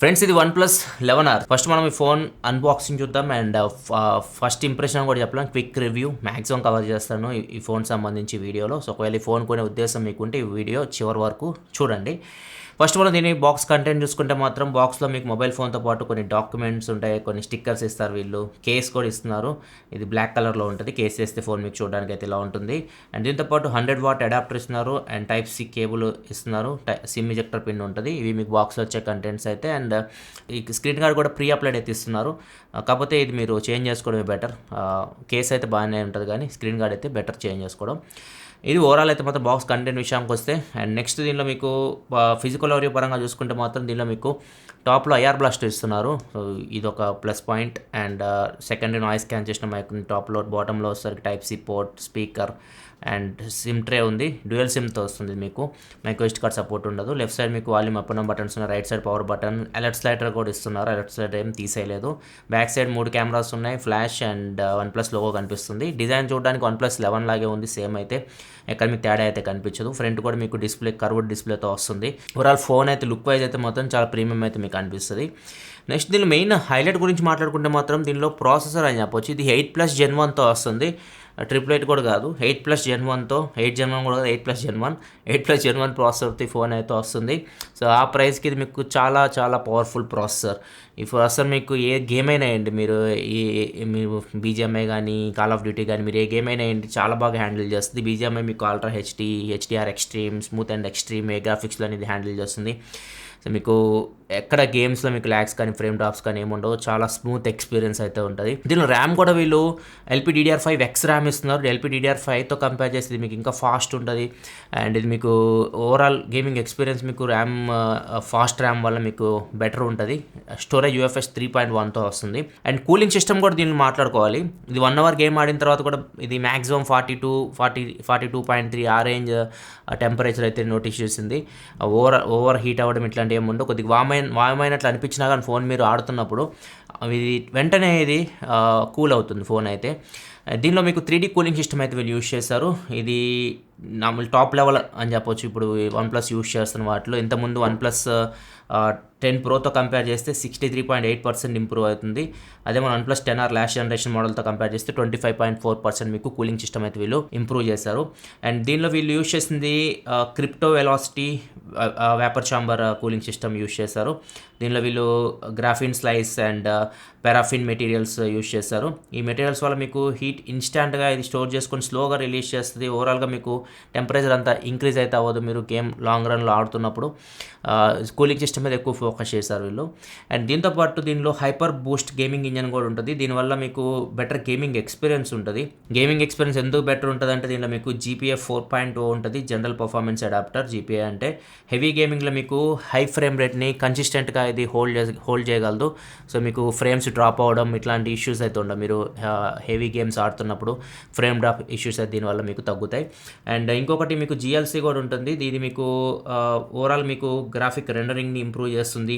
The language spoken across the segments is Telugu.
ఫ్రెండ్స్, ఇది OnePlus 11R. ఫస్ట్ మనం ఈ ఫోన్ అన్బాక్సింగ్ చూద్దాం అండ్ ఫస్ట్ ఇంప్రెషన్ కూడా చెప్పలేం. క్విక్ రివ్యూ మ్యాక్సిమం కవర్ చేస్తాను ఈ ఫోన్ సంబంధించి వీడియోలో. సో ఒకవేళ ఈ ఫోన్ కొనే ఉద్దేశం మీకుంటే ఈ వీడియో చివరి వరకు చూడండి. ఫస్ట్ మనం దీని బాక్స్ కంటెంట్ చూసుకుంటే మాత్రం బాక్స్లో మీకు మొబైల్ ఫోన్తో పాటు కొన్ని డాక్యుమెంట్స్ ఉంటాయి, కొన్ని స్టిక్కర్స్ ఇస్తారు వీళ్ళు, కేస్ కూడా ఇస్తున్నారు. ఇది బ్లాక్ కలర్లో ఉంటుంది. కేస్ చేస్తే ఫోన్ మీకు చూడడానికి అయితే ఇలా ఉంటుంది. అండ్ దీంతో పాటు 100W అడాప్టర్ ఇస్తున్నారు అండ్ Type-C కేబుల్ ఇస్తున్నారు. సిమ్ ఇజెక్టర్ పిన్ ఉంటుంది. ఇవి మీకు బాక్స్లో వచ్చే కంటెంట్స్ అయితే. అండ్ ఈ స్క్రీన్ గార్డ్ కూడా ప్రీ అప్లైడ్ అయితే ఇస్తున్నారు. కాకపోతే ఇది మీరు చేంజ్ చేసుకోవడమే బెటర్. కేస్ అయితే బాగానే ఉంటుంది కానీ స్క్రీన్ గార్డ్ అయితే బెటర్ చేంజ్ చేసుకోవడం. ఇది ఓవరాల్ అయితే మాత్రం బాక్స్ కంటెంట్ విషయానికి వస్తే. అండ్ నెక్స్ట్ దీనిలో మీకు ఫిజికల్ ఆడియో పరంగా చూసుకుంటే మాత్రం దీనిలో మీకు టాప్లో IR బ్లాస్టర్ ఇస్తున్నారు. సో ఇది ఒక plus point. And secondary noise can చేసిన మైక్ టాప్లో, బాటంలో వచ్చేసరికి Type-C port, speaker and SIM tray ఉంది. డ్యూయల్ సిమ్తో వస్తుంది. మీకు మైక్రో SD కార్డ్ సపోర్ట్ ఉండదు. లెఫ్ట్ సైడ్ మీకు వాల్యూమ్ అప్ అండ్ బటన్స్ ఉన్నాయి. Right side power button, alert slider కూడా ఇస్తున్నారు. అలర్ట్ స్లైడర్ ఏం తీసేయలేదు. బ్యాక్ సైడ్ 3 కెమెరాస్ ఉన్నాయి. ఫ్లాష్ అండ్ OnePlus లోగో కనిపిస్తుంది. డిజైన్ చూడడానికి OnePlus 11 లాగే ఉంది. సేమ్ అయితే ఎక్కడ మీకు తేడా అయితే కనిపించదు. ఫ్రంట్ కూడా మీకు డిస్ప్లే కర్వ్డ్ డిస్ప్లేతో వస్తుంది. ఓవరాల్ ఫోన్ అయితే లుక్ వైజ్ అయితే మాత్రం చాలా ప్రీమియం అయితే మీకు అనిపిస్తుంది. నెక్స్ట్ దీనిలో మెయిన్ హైలైట్ గురించి మాట్లాడుకుంటే మాత్రం దీనిలో ప్రాసెసర్ అని చెప్పొచ్చు. ఇది 8+ Gen 1తో వస్తుంది. 888 కూడా కాదు, 8+ Gen 1తో. 8 Gen 1 కూడా కాదు, 8+ Gen 1. 8+ Gen 1 ప్రాసెసర్తో ఈ ఫోన్ అయితే వస్తుంది. సో ఆ ప్రైస్కి ఇది మీకు చాలా చాలా పవర్ఫుల్ ప్రాసెసర్. ఈ ప్రాసెసర్ మీకు ఏ గేమ్ అయినా వేయండి, మీరు మీరు BGMI కానీ, కాల్ ఆఫ్ డ్యూటీ కానీ, మీరు ఏ గేమ్ అయినా వేయండి, చాలా బాగా హ్యాండిల్ చేస్తుంది. BGMI మీకు ultra HD, HDR extreme, smooth and extreme, ఏ గ్రాఫిక్స్లో అనేది హ్యాండిల్ చేస్తుంది. సో మీకు ఎక్కడ గేమ్స్లో మీకు ల్యాగ్స్ కానీ ఫ్రేమ్ డ్రాప్స్ కానీ ఏముండవు. చాలా స్మూత్ ఎక్స్పీరియన్స్ అయితే ఉంటుంది. దీనిలో ర్యామ్ కూడా వీళ్ళు LPDDR5X ర్యామ్ ఇస్తున్నారు. LPDDR5తో కంపేర్ చేస్తే మీకు ఇంకా ఫాస్ట్ ఉంటుంది. అండ్ ఇది మీకు ఓవరాల్ గేమింగ్ ఎక్స్పీరియన్స్ మీకు ర్యామ్ ఫాస్ట్ ర్యామ్ వల్ల మీకు బెటర్ ఉంటుంది. స్టోరేజ్ UFS 3.1తో వస్తుంది. అండ్ కూలింగ్ సిస్టమ్ కూడా దీన్ని మాట్లాడుకోవాలి. ఇది 1 hour గేమ్ ఆడిన తర్వాత కూడా ఇది మ్యాక్సిమం 42.3 ఆ రేంజ్ టెంపరేచర్ అయితే నోటీస్ చేసింది. ఓవర్ హీట్ అవ్వడం ఇట్లాంటి ఏముండవు. కొద్దిగా వామైనట్లు అనిపించినా కానీ ఫోన్ మీరు ఆడుతున్నప్పుడు ఇది వెంటనే ఇది కూల్ అవుతుంది ఫోన్ అయితే. దీనిలో మీకు 3D కూలింగ్ సిస్టమ్ అయితే వీళ్ళు యూజ్ చేశారు. ఇది నార్మల్ టాప్ లెవెల్ అని చెప్పొచ్చు. ఇప్పుడు OnePlus యూజ్ చేస్తున్న వాటిలో ఇంతకుముందు OnePlus 10 Proతో కంపేర్ చేస్తే 63.8% ఇంప్రూవ్ అవుతుంది. అదే మన OnePlus 10R లాస్ట్ జనరేషన్ మోడల్తో కంపేర్ చేస్తే 25.4% మీకు కూలింగ్ సిస్టమ్ అయితే వీళ్ళు ఇంప్రూవ్ చేశారు. అండ్ దీనిలో వీళ్ళు యూజ్ చేసింది crypto velocity vapour chamber cooling system use చేశారు. దీనిలో వీళ్ళు graphene slice and paraffin materials use చేశారు. ఈ మెటీరియల్స్ వల్ల మీకు హీట్ ఇన్స్టాంట్గా ఇది స్టోర్ చేసుకొని స్లోగా రిలీజ్ చేస్తుంది. ఓవరాల్గా మీకు టెంపరేచర్ అంతా ఇంక్రీజ్ అయితే అవ్వదు మీరు గేమ్ లాంగ్ రన్లో ఆడుతున్నప్పుడు. కూలింగ్ సిస్టమ్ మీద ఎక్కువ ఫోకస్ చేశారు వీళ్ళు. అండ్ దీంతోపాటు దీనిలో HyperBoost గేమింగ్ ఇంజన్ కూడా ఉంటుంది. దీనివల్ల మీకు బెటర్ గేమింగ్ ఎక్స్పీరియన్స్ ఉంటుంది. గేమింగ్ ఎక్స్పీరియన్స్ ఎందుకు బెటర్ ఉంటుంది అంటే దీనిలో మీకు GPA 4.0 ఉంటుంది. జనరల్ పర్ఫార్మెన్స్ అడాప్టర్ GPA అంటే. హెవీ గేమింగ్లో మీకు హై ఫ్రేమ్ రేట్ని కన్సిస్టెంట్గా ఇది హోల్డ్ చేయగలదు. సో మీకు ఫ్రేమ్స్ డ్రాప్ అవ్వడం ఇట్లాంటి ఇష్యూస్ అయితే ఉండవు. మీరు హెవీ గేమ్స్ ఆడుతున్నప్పుడు ఫ్రేమ్ డ్రాప్ ఇష్యూస్ అయితే దీనివల్ల మీకు తగ్గుతాయి. అండ్ ఇంకొకటి మీకు GLC కూడా ఉంటుంది. దీని మీకు ఓవరాల్ మీకు గ్రాఫిక్ రెండరింగ్ని ఇంప్రూవ్ చేస్తుంది.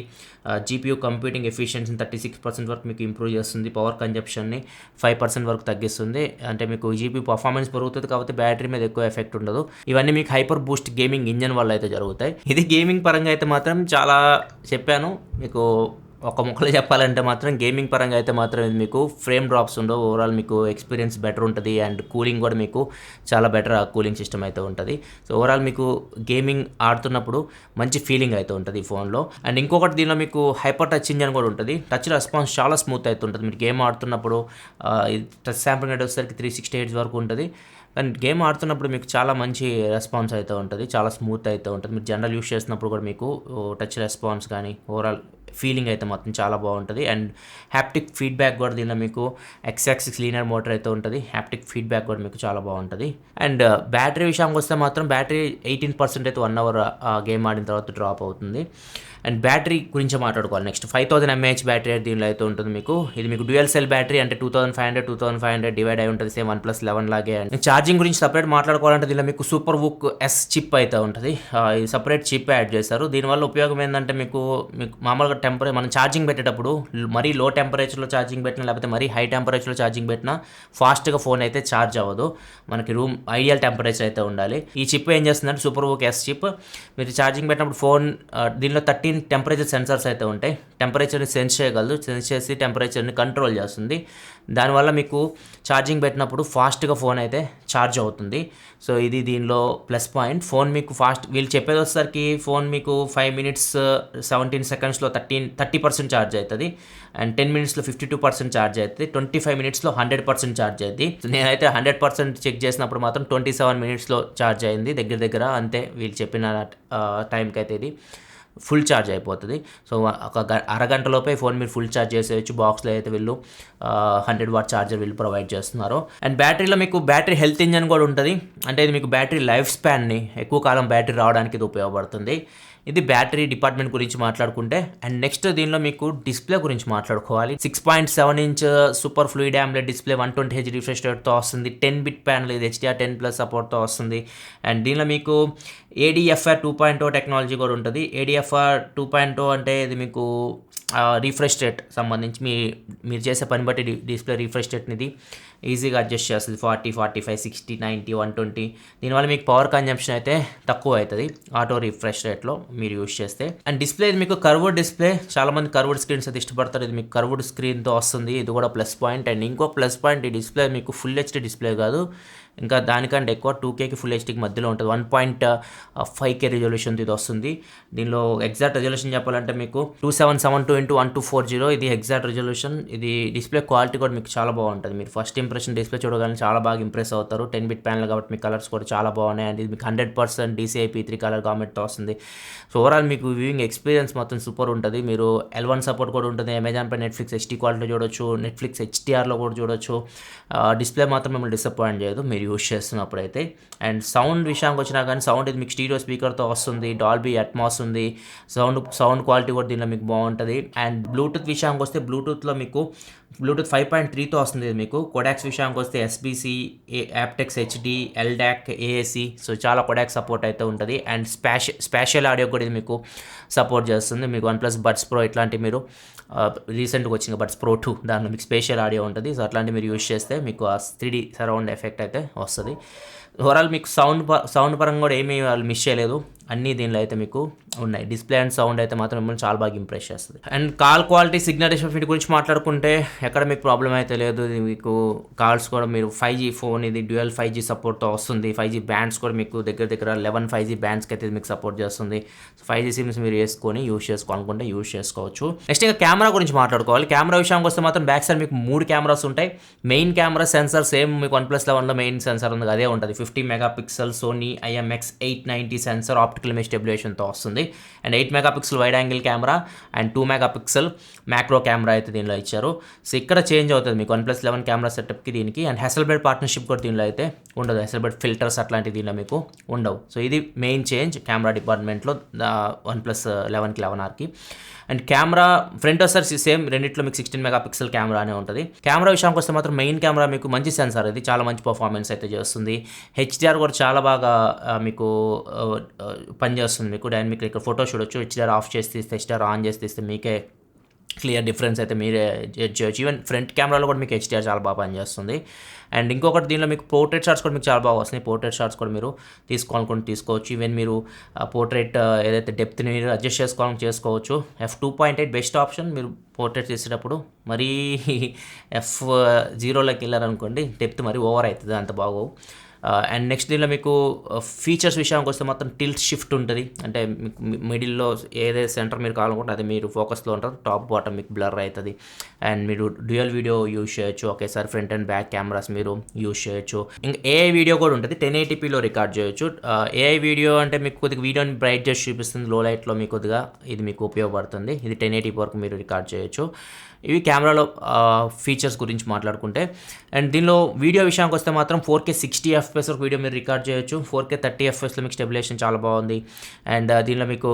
GPU కంప్యూటింగ్ ఎఫిషియన్సీని 36% వరకు మీకు ఇంప్రూవ్ చేస్తుంది. పవర్ కన్జంప్షన్ని 5% వరకు తగ్గిస్తుంది. అంటే మీకు GPU పర్ఫార్మెన్స్ పెరుగుతుంది కాబట్టి బ్యాటరీ మీద ఎక్కువ ఎఫెక్ట్ ఉండదు. ఇవన్నీ మీకు HyperBoost గేమింగ్ ఇంజన్ వల్ల అయితే జరుగుతాయి. ఇది గేమింగ్ పరంగా అయితే మాత్రం చాలా చెప్పాను మీకు. ఒక ముక్కలో చెప్పాలంటే మాత్రం గేమింగ్ పరంగా అయితే మాత్రం ఇది మీకు ఫ్రేమ్ డ్రాప్స్ ఉండవు. ఓవరాల్ మీకు ఎక్స్పీరియన్స్ బెటర్ ఉంటుంది. అండ్ కూలింగ్ కూడా మీకు చాలా బెటర్ కూలింగ్ సిస్టమ్ అయితే ఉంటుంది. సో ఓవరాల్ మీకు గేమింగ్ ఆడుతున్నప్పుడు మంచి ఫీలింగ్ అయితే ఉంటుంది ఈ ఫోన్లో. అండ్ ఇంకొకటి దీనిలో మీకు హైపర్ టచ్ ఇంజన్ కూడా ఉంటుంది. టచ్ రెస్పాన్స్ చాలా స్మూత్ అయితే ఉంటుంది. మీరు గేమ్ ఆడుతున్నప్పుడు టచ్ శాంపుల్ రేట్ వచ్చేసరికి 360 Hz వరకు ఉంటుంది. అండ్ గేమ్ ఆడుతున్నప్పుడు మీకు చాలా మంచి రెస్పాన్స్ అయితే ఉంటుంది. చాలా స్మూత్ అయితే ఉంటుంది. మీరు జనరల్ యూస్ చేసినప్పుడు కూడా మీకు టచ్ రెస్పాన్స్ కానీ ఓవరాల్ ఫీలింగ్ అయితే మొత్తం చాలా బాగుంటుంది. అండ్ హ్యాప్టిక్ ఫీడ్బ్యాక్ కూడా దీనిలో మీకు X-axis లీనియర్ మోటార్ అయితే ఉంటుంది. హ్యాప్టిక్ ఫీడ్బ్యాక్ కూడా మీకు చాలా బాగుంటుంది. అండ్ బ్యాటరీ విషయానికి వస్తే మాత్రం బ్యాటరీ 18% అయితే 1 hour గేమ్ ఆడిన తర్వాత డ్రాప్ అవుతుంది. అండ్ బ్యాటరీ గురించి మాట్లాడుకోవాలి. నెక్స్ట్ 5000 mAh బ్యాటరీ దీనిలో అయితే ఉంటుంది మీకు. ఇది మీకు డ్యూయల్ సెల్ బ్యాటరీ అంటే 2500 డివైడ్ అయి ఉంటుంది. సేమ్ OnePlus 11 లాగే. అండ్ ఛార్జింగ్ గురించి సపరేట్ మాట్లాడుకోవాలంటే దీనిలో మీకు సూపర్ వుక్ S చిప్ అయితే ఉంటుంది. ఇది సపరేట్ చిప్ యాడ్ చేశారు. దీనివల్ల ఉపయోగం ఏంటంటే మీకు మామూలుగా మనం ఛార్జింగ్ పెట్టేటప్పుడు మరీ లో టెంపరేచర్లో ఛార్జింగ్ పెట్టినా లేకపోతే మరీ హై టెంపరేచర్లో ఛార్జింగ్ పెట్టినా ఫాస్ట్గా ఫోన్ అయితే ఛార్జ్ అవ్వదు. మనకి రూమ్ ఐడియల్ టెంపరేచర్ అయితే ఉండాలి. ఈ చిప్ ఏం చేస్తుందంటే సూపర్ బుక్ ఎస్ చిప్. మీరు ఛార్జింగ్ పెట్టినప్పుడు ఫోన్ దీనిలో 13 టెంపరేచర్ సెన్సార్స్ అయితే ఉంటాయి. టెంపరేచర్ని సెన్స్ చేయగలదు, సెన్స్ చేసి టెంపరేచర్ని కంట్రోల్ చేస్తుంది. దానివల్ల మీకు ఛార్జింగ్ పెట్టినప్పుడు ఫాస్ట్గా ఫోన్ అయితే ఛార్జ్ అవుతుంది. సో ఇది దీనిలో ప్లస్ పాయింట్. ఫోన్ మీకు వీళ్ళు చెప్పేది వచ్చేసరికి ఫోన్ మీకు 5 minutes 17 secondsలో 30% ఛార్జ్ అవుతుంది. అండ్ 10 minutesలో 52% ఛార్జ్ అవుతుంది. 25 minutesలో 100% ఛార్జ్ అవుతుంది. నేనైతే 100% చెక్ చేసినప్పుడు మాత్రం 27 minutesలో ఛార్జ్ అయింది దగ్గర అంతే. వీళ్ళు చెప్పిన టైంకి అయితే ఇది ఫుల్ ఛార్జ్ అయిపోతుంది. సో ఒక అరగంటలోపే ఫోన్ మీరు ఫుల్ ఛార్జ్ చేసేయచ్చు. బాక్స్లో అయితే వీళ్ళు 100 watt ఛార్జర్ వీళ్ళు ప్రొవైడ్ చేస్తున్నారు. అండ్ బ్యాటరీలో మీకు బ్యాటరీ హెల్త్ ఇంజన్ కూడా ఉంటుంది. అంటే ఇది మీకు బ్యాటరీ లైఫ్ స్పాన్ని ఎక్కువ కాలం బ్యాటరీ రావడానికి ఇది ఉపయోగపడుతుంది. ఇది బ్యాటరీ డిపార్ట్మెంట్ గురించి మాట్లాడుకుంటే. అండ్ నెక్స్ట్ దీనిలో మీకు డిస్ప్లే గురించి మాట్లాడుకోవాలి. 6.7 inch super fluid AMOLED display 120Hz refresh రేట్తో వస్తుంది. 10-bit ప్యానల్, ఇది HDR10+ సపోర్ట్తో వస్తుంది. అండ్ దీనిలో మీకు ADFR 2.0 టెక్నాలజీ కూడా ఉంటుంది. ADFR 2.0 అంటే ఇది మీకు రిఫ్రెష్ రేట్ సంబంధించి మీరు చేసే పని బట్టి డిస్ప్లే రిఫ్రెష్ రేట్ని ఇది ఈజీగా అడ్జస్ట్ చేస్తుంది. 40, 45, 60, 90, 120. దీనివల్ల మీకు పవర్ కన్జంప్షన్ అయితే తక్కువ అవుతుంది ఆటో రిఫ్రెష్ రేట్లో మీరు యూజ్ చేస్తే. అండ్ డిస్ప్లే ఇది మీకు కర్వ్డ్ డిస్ప్లే. చాలామంది కర్వ్డ్ స్క్రీన్స్ అయితే ఇష్టపడతారు. ఇది మీకు కర్వ్డ్ స్క్రీన్తో వస్తుంది. ఇది కూడా ప్లస్ పాయింట్. అండ్ ఇంకో ప్లస్ పాయింట్, ఈ డిస్ప్లే మీకు ఫుల్ HD డిస్ప్లే కాదు, ఇంకా దానికంటే ఎక్కువ 2Kకి ఫుల్ HDకి మధ్యలో ఉంటుంది. 1.5K రిజల్యూషన్ ఇది వస్తుంది. దీనిలో ఎగ్జాక్ట్ రిజల్యూషన్ చెప్పాలంటే మీకు 2772x1240 ఇది ఎగ్జాక్ట్ రిజల్యూషన్. ఇది డిస్ప్లే క్వాలిటీ కూడా మీకు చాలా బాగుంటుంది. మీరు ఫస్ట్ ఇంప్రెషన్ డిస్ప్లే చూడగానే చాలా బాగా ఇంప్రెస్ అవుతారు. 10-bit ప్యానల్ కాబట్టి మీకు కలర్స్ కూడా చాలా బాగున్నాయి. అండ్ ఇది మీకు 100% DCI P3 కలర్ కామెంట్తో వస్తుంది. సో ఓవరాల్ మీకు వ్యూయింగ్ ఎక్స్పీరియన్స్ మొత్తం సూపర్ ఉంటుంది. మీరు L1 సపోర్ట్ కూడా ఉంటుంది. అమెజాన్ పై నెట్ఫ్లిక్స్ HD క్వాలిటీలో చూడొచ్చు, నెట్ఫ్లిక్స్ HDRలో కూడా చూడొచ్చు. డిస్ప్లే మాత్రం మిమ్మల్ని డిసప్పాయింట్ చేయదు మీరు యూజ్ చేస్తున్నప్పుడు అయితే. అండ్ సౌండ్ విషయానికి వచ్చినా కానీ సౌండ్ ఇది మీకు స్టీరియో స్పీకర్తో వస్తుంది. డాల్బీ అట్మాస్ ఉంది. సౌండ్ క్వాలిటీ కూడా దీనిలో మీకు బాగుంటుంది. అండ్ బ్లూటూత్ విషయానికి వస్తే బ్లూటూత్లో మీకు బ్లూటూత్ 5.3తో వస్తుంది. ఇది మీకు కొడాక్స్ విషయానికి వస్తే SBC, aptX HD, LDAC, AAC. So చాలా కొడాక్స్ సపోర్ట్ అయితే ఉంటుంది. అండ్ స్పాషియల్ ఆడియో కూడా ఇది మీకు సపోర్ట్ చేస్తుంది. మీకు OnePlus బడ్స్ ప్రో ఇట్లాంటి మీరు రీసెంట్గా వచ్చిన బడ్స్ ప్రో 2 దానిలో మీకు స్పేషియల్ ఆడియో ఉంటుంది. సో అట్లాంటివి మీరు యూజ్ చేస్తే మీకు ఆ 3D సరౌండ్ ఎఫెక్ట్ అయితే వస్తుంది. ఓవరాల్ మీకు సౌండ్ పరంగా కూడా ఏమీ వాళ్ళు మిస్ చేయలేదు. అన్నీ దీనిలో అయితే మీకు ఉన్నాయి. డిస్ప్లే అండ్ సౌండ్ అయితే మాత్రం మిమ్మల్ని చాలా బాగా ఇంప్రెస్ చేస్తుంది. అండ్ కాల్ క్వాలిటీ, సిగ్నల్ రిసీవ్మెంట్ గురించి మాట్లాడుకుంటే ఎక్కడ మీకు ప్రాబ్లం అయితే లేదు. ఇది మీకు కాల్స్ కూడా మీరు 5G ఫోన్, ఇది డ్యూయల్ 5G సపోర్ట్తో వస్తుంది. 5G బ్యాండ్స్ కూడా మీకు దగ్గర 11 5G బ్యాండ్స్కి అయితే మీకు సపోర్ట్ చేస్తుంది. సో 5G సిమ్స్ మీరు వేసుకొని యూజ్ చేసుకోవాలనుకుంటే యూజ్ చేసుకోవచ్చు. నెక్స్ట్ ఇంకా కెమెరా గురించి మాట్లాడుకోవాలి. కెమెరా విషయానికి వస్తే మాత్రం బ్యాక్ సైడ్ మీకు 3 కెమెరాస్ ఉంటాయి. మెయిన్ కెమెరా సెన్సార్ సేమ్ మీకు OnePlus 11లో మెయిన్ సెన్సార్ ఉంది, అదే ఉంటుంది. 50 MP Sony IMX890 sensor optical image స్టెబిలైజేషన్తో వస్తుంది. And 8 MP wide angle camera and 2 MP macro camera అయితే దీనిలో ఇచ్చారు. సో ఇక్కడ చేంజ్ అవుతుంది మీకు OnePlus 11 కెమెరా సెటప్కి దీనికి. అండ్ హెసల్బ్లడ్ పార్ట్నర్షిప్ కూడా దీనిలో అయితే ఉండదు. హెసల్బ్లడ్ ఫిల్టర్స్ అట్లాంటివి దీనిలో మీకు ఉండవు. సో ఇది మెయిన్ చేంజ్ కెమెరా డిపార్ట్మెంట్లో OnePlus 11కి 11Rకి. అండ్ కెమెరా ఫ్రంట్ వచ్చేసరికి సేమ్ రెండిట్లో మీకు 16 MP కెమెరా అనే ఉంటుంది. కెమెరా విషయానికి వస్తే మాత్రం మెయిన్ కెమెరా మీకు మంచి సెన్సార్, ఇది చాలా మంచి పర్ఫార్మెన్స్ అయితే చేస్తుంది. HDR కూడా చాలా బాగా మీకు పనిచేస్తుంది. మీకు డైనమిక్ ఇక్కడ ఫోటో చూడొచ్చు. HDR ఆఫ్ చేసి తీస్తే, HDR ఆన్ చేసి తీస్తే మీకే క్లియర్ డిఫరెన్స్ అయితే మీరే జడ్జ్ చేయొచ్చు. ఈవెన్ ఫ్రంట్ కెమెరాలో కూడా మీకు HDR చాలా బాగా పనిచేస్తుంది. అండ్ ఇంకొకటి దీనిలో మీకు పోర్ట్రేట్ షాట్స్ కూడా మీకు చాలా బాగా వస్తున్నాయి. పోర్ట్రేట్ షాట్స్ కూడా మీరు తీసుకోవాలనుకుంటే తీసుకోవచ్చు. ఈవెన్ మీరు పోర్ట్రేట్ ఏదైతే డెప్త్ని మీరు అడ్జస్ట్ చేసుకోవాలని చేసుకోవచ్చు. F2.8 best option. మీరు పోర్ట్రేట్ చేసేటప్పుడు మరీ F0లోకి వెళ్ళారనుకోండి, డెప్త్ మరీ ఓవర్ అవుతుంది, అంత బాగోవు. అండ్ నెక్స్ట్ దీనిలో మీకు ఫీచర్స్ విషయానికి వస్తే మాత్రం టిల్ట్ షిఫ్ట్ ఉంటుంది. అంటే మీకు మిడిల్లో ఏదైతే సెంటర్ మీరు కావాలనుకుంటే అది మీరు ఫోకస్లో ఉంటారు. టాప్ బాటమ్ మీకు బ్లర్ అవుతుంది. అండ్ మీరు డ్యూయల్ వీడియో యూజ్ చేయొచ్చు. ఒకేసారి ఫ్రంట్ అండ్ బ్యాక్ కెమెరాస్ మీరు యూజ్ చేయొచ్చు. ఇంకా AI వీడియో కూడా ఉంటుంది. 1080pలో రికార్డ్ చేయొచ్చు. AI వీడియో అంటే మీకు కొద్దిగా వీడియోని బ్రైట్ చేసి చూపిస్తుంది. లో లైట్లో మీకు కొద్దిగా ఇది మీకు ఉపయోగపడుతుంది. ఇది 1080p వరకు మీరు రికార్డ్ చేయొచ్చు. ఇవి కెమెరాలో ఫీచర్స్ గురించి మాట్లాడుకుంటే. అండ్ దీనిలో వీడియో విషయానికి వస్తే మాత్రం 4K 60 FPS వరకు వీడియో మీరు రికార్డ్ చేయొచ్చు. 4K 30 FPSలో మీకు స్టెబిలైజేషన్ చాలా బాగుంది. అండ్ దీనిలో మీకు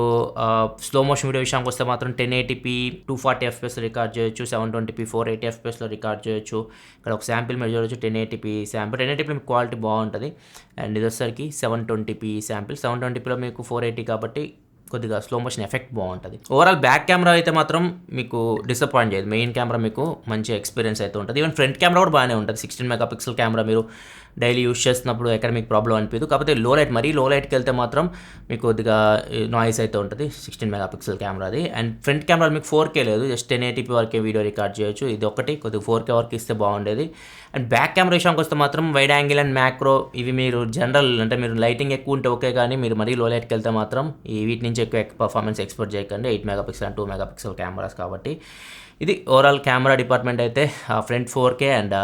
స్లో మోషన్ వీడియో విషయానికి వస్తే మాత్రం 1080p 240 FPS రికార్డ్ చేయొచ్చు. 720p 480 FPSలో రికార్డ్ చేయొచ్చు. ఇక్కడ ఒక శాంపిల్ మీరు చూడొచ్చు. 1080p sample. 1080pలో మీకు క్వాలిటీ బాగుంటుంది. అండ్ ఇది వచ్చేసరికి 720p శాంపిల్. 720pలో మీకు 480 కాబట్టి కొద్దిగా స్లో మోషన్ ఎఫెక్ట్ బాగుంటుంది. ఓవరాల్ బ్యాక్ కెమెరా అయితే మాత్రం మీకు డిసప్పాయింట్ చేయదు. మెయిన్ కెమెరా మీకు మంచి ఎక్స్పీరియన్స్ అయితే ఉంటుంది. ఈవెన్ ఫ్రంట్ కెమెరా కూడా బాగానే ఉంటుంది. 16 మెగాపిక్సెల్ కెమెరా మీరు డైలీ యూస్ చేస్తున్నప్పుడు ఎక్కడ మీకు ప్రాబ్లం అనిపించదు. కాకపోతే లో లైట్, మరీ లో లైట్కి వెళ్తే మాత్రం మీకు కొద్దిగా నాయిస్ అయితే ఉంటుంది 16 మెగాపిక్సెల్ కెమెరాది. అండ్ ఫ్రంట్ కెమెరా మీకు 4K లేదు, జస్ట్ 1080p వరకే వీడియో రికార్డ్ చేయొచ్చు. ఇది ఒకటి కొద్దిగా 4K వరకు ఇస్తే బాగుండేది. అండ్ బ్యాక్ కెమెరా విషయానికి వస్తే మాత్రం వైడ్ యాంగిల్ అండ్ మ్యాక్రో ఇవి మీరు జనరల్ అంటే మీరు లైటింగ్ ఎక్కువ ఉంటే ఓకే, కానీ మీరు మరీ లో లైట్కి వెళ్తే మాత్రం ఈ వీటి నుంచి ఎక్కువ పర్ఫార్మెన్స్ ఎక్స్పెక్ట్ చేయకండి. 8 మెగాపిక్సెల్ అండ్ 2 మెగాపిక్సెల్ కెమెరాస్ కాబట్టి. ఇది ఓవరాల్ కెమెరా డిపార్ట్మెంట్ అయితే front 4K and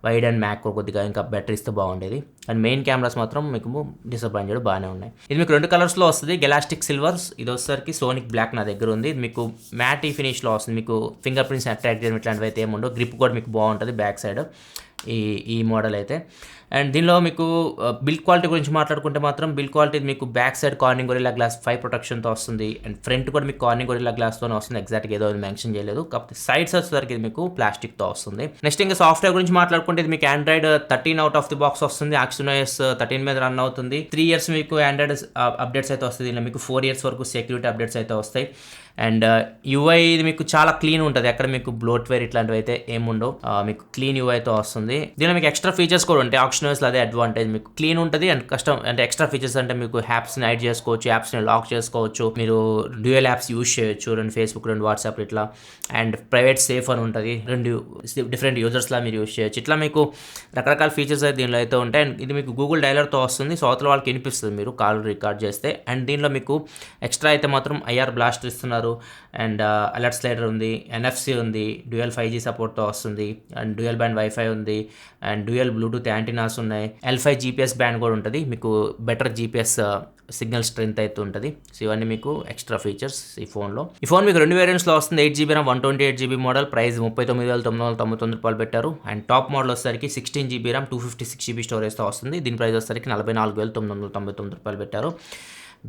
wide and macro కొద్దిగా ఇంకా బెటర్ ఇస్తే బాగుండేది. అండ్ మెయిన్ కెమెరాస్ మాత్రం మీకు డిసప్పాయింట్ చేయడం బాగానే ఉన్నాయి. ఇది మీకు 2 కలర్స్లో వస్తుంది, గెలాస్టిక్ సిల్వర్స్, ఇది వచ్చేసరికి సోనిక్ బ్లాక్ నా దగ్గర ఉంది. ఇది మీకు మ్యాటీ ఫినిష్లో వస్తుంది. మీకు ఫింగర్ ప్రింట్స్ అట్రాక్ట్ చేయడం ఇట్లాంటివి అయితే ఏముండవు. గ్రిప్ కూడా మీకు బాగుంటుంది బ్యాక్ సైడ్ ఈ మోడల్ అయితే. అండ్ దీనిలో మీకు బిల్డ్ క్వాలిటీ గురించి మాట్లాడుకుంటే మాత్రం బిల్డ్ క్వాలిటీ మీకు back side Corning Gorilla glass 5 ప్రొటెక్షన్తో వస్తుంది. అండ్ ఫ్రంట్ కూడా మీకు కార్నింగ్ గొరిల్లా గ్లాస్తోనే వస్తుంది. ఎగ్జాక్ట్గా ఏదో మెన్షన్ చేయలేదు, కాకపోతే సైడ్స్ వచ్చేసరికి ఇది మీకు ప్లాస్టిక్తో వస్తుంది. నెక్స్ట్ ఇంకా సాఫ్ట్వేర్ గురించి మాట్లాడుకుంటే ఇది మీకు Android 13 out of the box వస్తుంది. Exynos 13 మీద రన్ అవుతుంది. 3 years మీకు ఆండ్రాయిడ్ అప్డేట్స్ అయితే వస్తుంది. ఇలా మీకు 4 years వరకు సెక్యూరిటీ అప్డేట్స్ అయితే వస్తాయి. అండ్ యూఐ ఇది మీకు చాలా క్లీన్ ఉంటుంది. అక్కడ మీకు బ్లోట్వేర్ ఇట్లాంటివి అయితే ఏముండవు, మీకు క్లీన్ యూఐతో వస్తుంది. దీనిలో మీకు ఎక్స్ట్రా ఫీచర్స్ కూడా ఉంటాయి. Exynos అదే అడ్వాంటేజ్, మీకు క్లీన్ ఉంటుంది. అండ్ కస్టమ్ అంటే ఎక్స్ట్రా ఫీచర్స్ అంటే మీకు యాప్స్ని యాడ్ చేసుకోవచ్చు, యాప్స్ని లాక్ చేసుకోవచ్చు, మీరు డ్యూయల్ యాప్స్ యూజ్ చేయొచ్చు, 2 Facebook 2 WhatsApp ఇట్లా. అండ్ ప్రైవేట్ సేఫ్ అని ఉంటుంది, 2 డిఫరెంట్ యూజర్స్లా మీరు యూజ్ చేయొచ్చు. ఇట్లా మీకు రకరకాల ఫీచర్స్ అయితే దీనిలో అయితే ఉంటాయి. అండ్ ఇది మీకు గూగుల్ డైలర్తో వస్తుంది, సో అవతల వాళ్ళకి వినిపిస్తుంది మీరు కాల్ రికార్డ్ చేస్తే. అండ్ దీనిలో మీకు ఎక్స్ట్రా అయితే మాత్రం IR బ్లాస్ట్ ఇస్తున్నారు. అండ్ అలర్ట్ స్లైడర్ ఉంది, NFC ఉంది, డ్యూయల్ 5G సపోర్ట్తో వస్తుంది, అండ్ డ్యూయల్ బ్యాండ్ వైఫై ఉంది, అండ్ డ్యూయల్ బ్లూటూత్ యాంటీనాస్ ఉన్నాయి. L5 GPS బ్యాండ్ కూడా ఉంటుంది, మీకు బెటర్ GPS సిగ్నల్ స్ట్రెంత్ అయితే ఉంటుంది. సో ఇవన్నీ మీకు ఎక్స్ట్రా ఫీచర్స్ ఈ ఫోన్లో. ఈ ఫోన్ మీకు 2 వేరియంట్స్లో వస్తుంది. 8GB RAM 128GB model, price 39,999 పెట్టారు. అండ్ టాప్ మోడల్ వచ్చేసరికి 16GB RAM 256GB స్టోరేజ్తో వస్తుంది. దీని ప్రైస్ వచ్చేసరికి 44,999 పెట్టారు.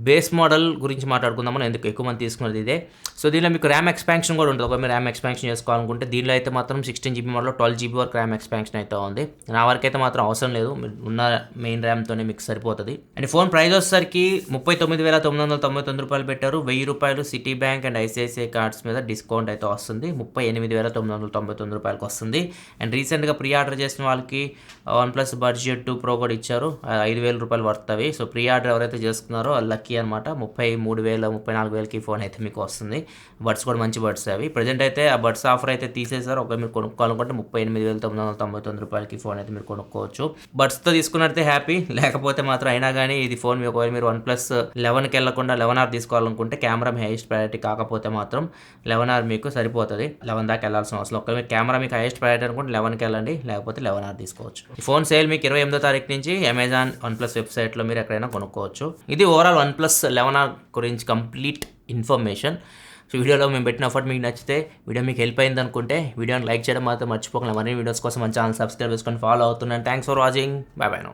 బేస్ మోడల్ గురించి మాట్లాడుకుందాం మనం, ఎందుకు ఎక్కువ మంది తీసుకున్నది ఇదే. సో దీనిలో మీకు ర్యామ్ ఎక్స్పాన్షన్ కూడా ఉంటుంది. ఒకవేళ మీరు ర్యామ్ ఎక్స్పాన్షన్ చేసుకోవాలనుకుంటే దీనిలో అయితే మాత్రం 16GB మోడల్లో 12GB వరకు ర్యామ్ ఎక్స్పాన్షన్ అయితే ఉంది. నా వరకు అయితే మాత్రం అవసరం లేదు, ఉన్న మెయిన్ ర్యామ్తోనే మీకు సరిపోతుంది. అండ్ ఫోన్ ప్రైస్ వచ్చేసరికి 39,999 పెట్టారు. ₹1000 city bank and ICICI cards మీద డిస్కౌంట్ అయితే వస్తుంది. 38,999 వస్తుంది. అండ్ రీసెంట్గా ప్రీ ఆర్డర్ చేసిన వాళ్ళకి OnePlus బడ్జెట్ 2 Pro కూడా ఇచ్చారు, ₹5,000 వర్త్ అవి. సో ప్రీ ఆర్డర్ ఎవరైతే చేసుకున్నారో లక్కీ అనమాట. 33,000 34,000కి ఫోన్ అయితే మీకు వస్తుంది. బడ్స్ కూడా మంచి బడ్స్ అవి. ప్రజెంట్ అయితే ఆ బడ్స్ ఆఫర్ అయితే తీసేసారు. ఒకవేళ మీరు కొనుక్కోవాలనుకుంటే ₹38,999 ఫోన్ అయితే మీరు కొనుక్కోవచ్చు. బడ్స్తో తీసుకున్నట్టే హ్యాపీ, లేకపోతే మాత్రం అయినా కానీ ఇది ఫోన్ ఒకవేళ మీరు OnePlus 11కి వెళ్ళకుండా 11R తీసుకోవాలనుకుంటే కెమెరా హైయెస్ట్ ప్రయారిటీ కాకపోతే మాత్రం 11R మీకు సరిపోతుంది. 11 దాకా వెళ్ళాల్సిన అవసరం. ఒకవేళ మీరు కెమెరా మీకు హైయెస్ట్ ప్రయారిటీ అనుకుంటే 11కి వెళ్ళండి, లేకపోతే 11R తీసుకోవచ్చు. ఈ ఫోన్ సేల్ మీకు 28వ తారీఖు నుంచి అమెజాన్ OnePlus వెబ్సైట్లో మీరు ఎక్కడైనా కొనుక్కోవచ్చు. ఇది ఓవరాల్ OnePlus 11R గురించి కంప్లీట్ ఇన్ఫర్మేషన్. సో వీడియోలో మేము పెట్టిన ఎఫర్ట్ మీకు నచ్చితే, వీడియో మీకు హెల్ప్ అయింది అనుకుంటే వీడియోని లైక్ చేయడం మాత్రం మర్చిపోకుండా. మరిన్ని వీడియోస్ కోసం మన ఛానల్ సబ్స్క్రైబ్ చేసుకొని ఫాలో అవుతున్నాను. Thanks for watching. By by now.